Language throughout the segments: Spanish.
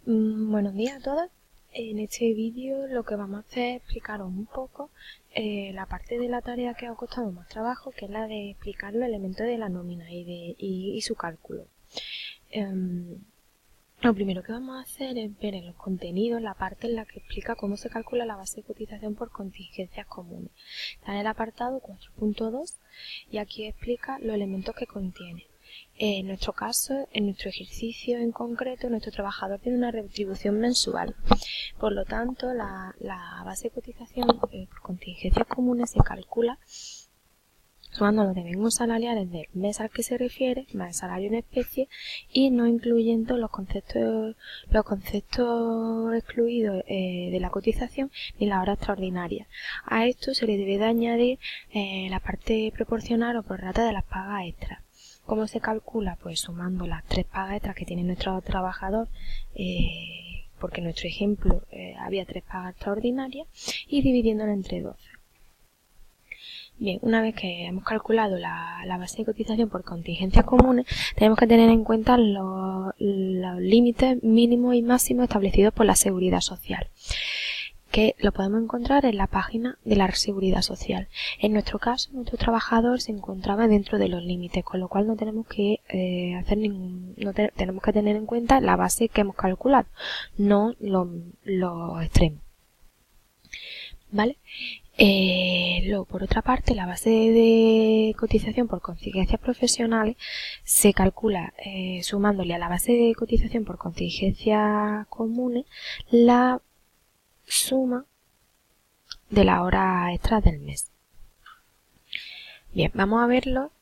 Buenos días a todos. En este vídeo lo que vamos a hacer es explicaros un poco la parte de la tarea que os ha costado más trabajo, que es la de explicar los elementos de la nómina y su cálculo. Lo primero que vamos a hacer es ver en los contenidos la parte en la que explica cómo se calcula la base de cotización por contingencias comunes. Está en el apartado 4.2 y aquí explica los elementos que contiene. En nuestro caso, en nuestro ejercicio en concreto, nuestro trabajador tiene una retribución mensual. Por lo tanto, la base de cotización por contingencias comunes se calcula sumando los devengos salariales del mes al que se refiere, más el salario en especie, y no incluyendo los conceptos excluidos de la cotización ni la hora extraordinaria. A esto se le debe de añadir la parte proporcional o prorrata de las pagas extras. ¿Cómo se calcula? Pues sumando las 3 pagas extras que tiene nuestro trabajador, porque en nuestro ejemplo había 3 pagas extraordinarias, y dividiéndolo entre 12. Bien, una vez que hemos calculado la base de cotización por contingencias comunes, tenemos que tener en cuenta los límites mínimos y máximos establecidos por la Seguridad Social, que lo podemos encontrar en la página de la Seguridad Social. En nuestro caso, nuestro trabajador se encontraba dentro de los límites, con lo cual no tenemos que tenemos que tener en cuenta la base que hemos calculado, no los extremos. ¿Vale? Luego, por otra parte, la base de cotización por contingencias profesionales se calcula sumándole a la base de cotización por contingencias comunes la suma de la hora extra del mes. Bien, vamos a verlo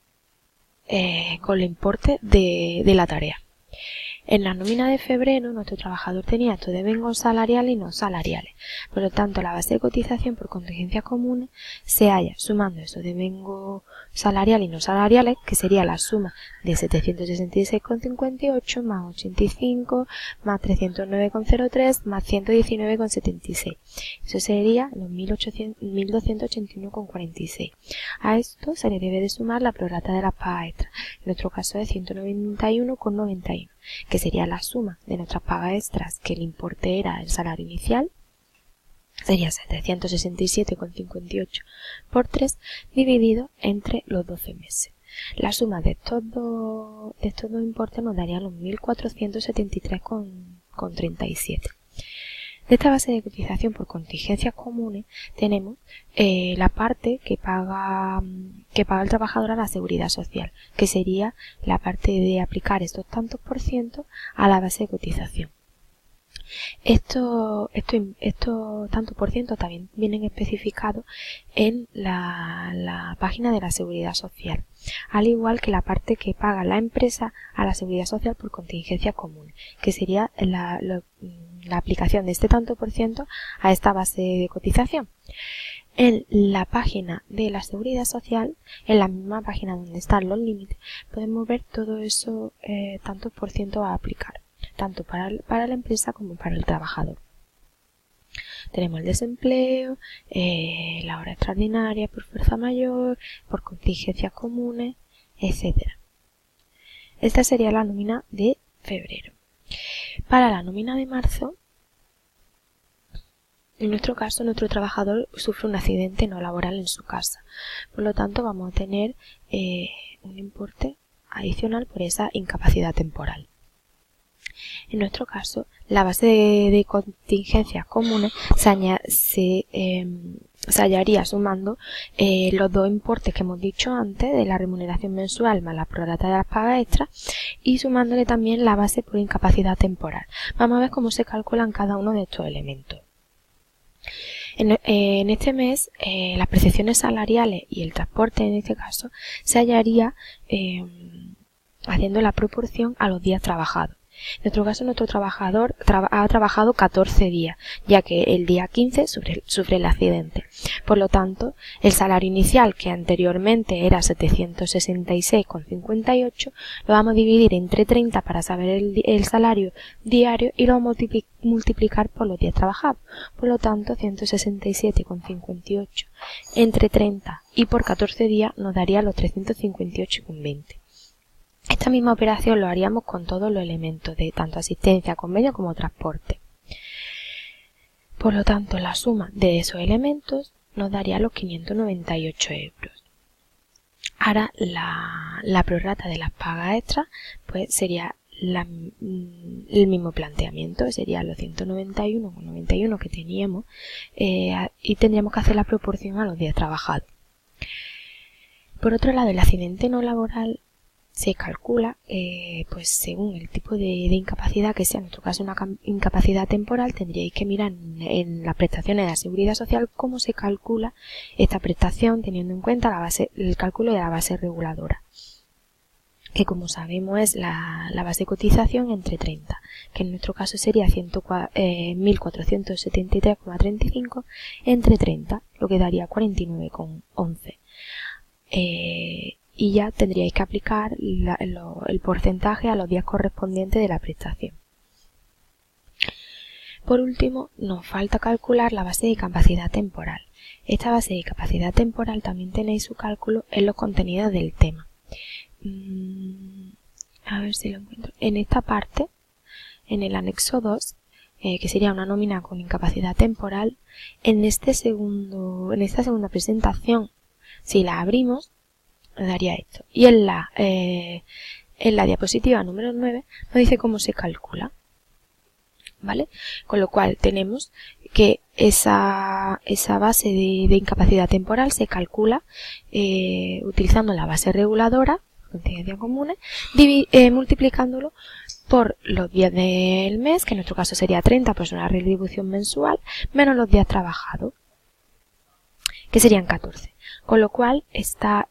con el importe de la tarea. En la nómina de febrero, nuestro trabajador tenía estos devengos salariales y no salariales. Por lo tanto, la base de cotización por contingencias comunes se halla sumando esos devengos salariales y no salariales, que sería la suma de 766,58 más 85 más 309,03 más 119,76. Eso sería los 1.281,46. A esto se le debe de sumar la prorrata de las pagas extras. En nuestro caso es 191,91. Que sería la suma de nuestras pagas extras, que el importe era el salario inicial, sería 767,58 por 3 dividido entre los 12 meses. La suma de estos dos importes nos daría los 1.473,37. De esta base de cotización por contingencias comunes tenemos la parte que paga el trabajador a la Seguridad Social, que sería la parte de aplicar estos tantos por ciento a la base de cotización. Estos tantos por ciento también vienen especificados en la página de la Seguridad Social, al igual que la parte que paga la empresa a la Seguridad Social por contingencias comunes, que sería la aplicación de este tanto por ciento a esta base de cotización. En la página de la Seguridad Social, en la misma página donde están los límites, podemos ver todo eso tantos por ciento a aplicar, tanto para la empresa como para el trabajador. Tenemos el desempleo, la hora extraordinaria por fuerza mayor, por contingencias comunes, etc. Esta sería la nómina de febrero. Para la nómina de marzo, en nuestro caso, nuestro trabajador sufre un accidente no laboral en su casa. Por lo tanto, vamos a tener un importe adicional por esa incapacidad temporal. En nuestro caso, la base de contingencias comunes se hallaría sumando los dos importes que hemos dicho antes, de la remuneración mensual más la prorrata de las pagas extras, y sumándole también la base por incapacidad temporal. Vamos a ver cómo se calculan cada uno de estos elementos. En este mes, las percepciones salariales y el transporte, en este caso, se hallaría haciendo la proporción a los días trabajados. En nuestro caso, nuestro trabajador ha trabajado 14 días, ya que el día 15 sufre el accidente. Por lo tanto, el salario inicial, que anteriormente era 766,58, lo vamos a dividir entre 30 para saber el salario diario y lo vamos a multiplicar por los días trabajados. Por lo tanto, 167,58 entre 30 y por 14 días nos daría los 358,20. Esta misma operación lo haríamos con todos los elementos de tanto asistencia, convenio como transporte. Por lo tanto, la suma de esos elementos nos daría los 598 euros. Ahora la prorrata de las pagas extras pues sería el mismo planteamiento, sería los 191,91 que teníamos y tendríamos que hacer la proporción a los días trabajados. Por otro lado, el accidente no laboral se calcula pues según el tipo de incapacidad que sea. En nuestro caso una incapacidad temporal, tendríais que mirar en las prestaciones de la Seguridad Social cómo se calcula esta prestación teniendo en cuenta el cálculo de la base reguladora, que como sabemos es la base de cotización entre 30, que en nuestro caso sería 1.473,35 entre 30, lo que daría 49,11. Y ya tendríais que aplicar el porcentaje a los días correspondientes de la prestación. Por último, nos falta calcular la base de capacidad temporal. Esta base de capacidad temporal también tenéis su cálculo en los contenidos del tema. A ver si lo encuentro. En esta parte, en el anexo 2, que sería una nómina con incapacidad temporal, en esta segunda presentación, si la abrimos, nos daría esto. Y en la diapositiva número 9 nos dice cómo se calcula, ¿vale? Con lo cual tenemos que esa base de incapacidad temporal se calcula utilizando la base reguladora, contingencias comunes, multiplicándolo por los días del mes, que en nuestro caso sería 30, pues una retribución mensual, menos los días trabajados, que serían 14. Con lo cual, esta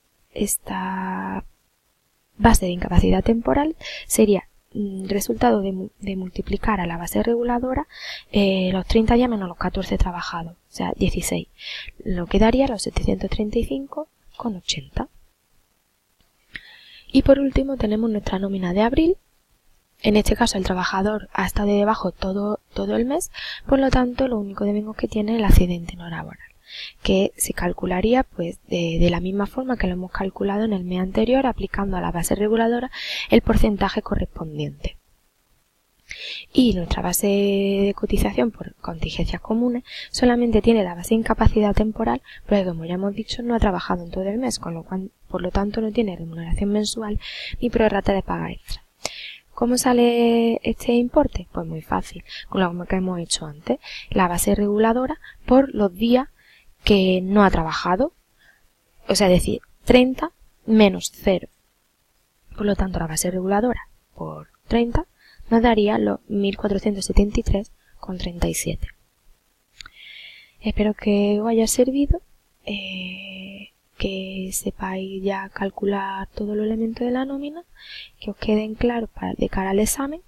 base de incapacidad temporal sería resultado de multiplicar a la base reguladora los 30 días menos los 14 trabajados, o sea, 16, lo que daría los 735,80. Y por último tenemos nuestra nómina de abril. En este caso el trabajador ha estado debajo todo el mes, por lo tanto lo único de menos que tiene es el accidente no laboral, que se calcularía pues de la misma forma que lo hemos calculado en el mes anterior, aplicando a la base reguladora el porcentaje correspondiente. Y nuestra base de cotización por contingencias comunes solamente tiene la base de incapacidad temporal, porque como ya hemos dicho no ha trabajado en todo el mes, con lo cual por lo tanto no tiene remuneración mensual ni prorrata de paga extra. ¿Cómo sale este importe? Pues muy fácil, con lo que hemos hecho antes, la base reguladora por los días que no ha trabajado, o sea, es decir, 30 menos 0. Por lo tanto, la base reguladora por 30 nos daría los 1.473,37. Espero que os haya servido, que sepáis ya calcular todos los elementos de la nómina, que os queden claros de cara al examen.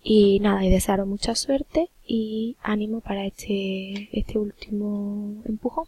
Y nada, y desearos mucha suerte y ánimo para este último empujón.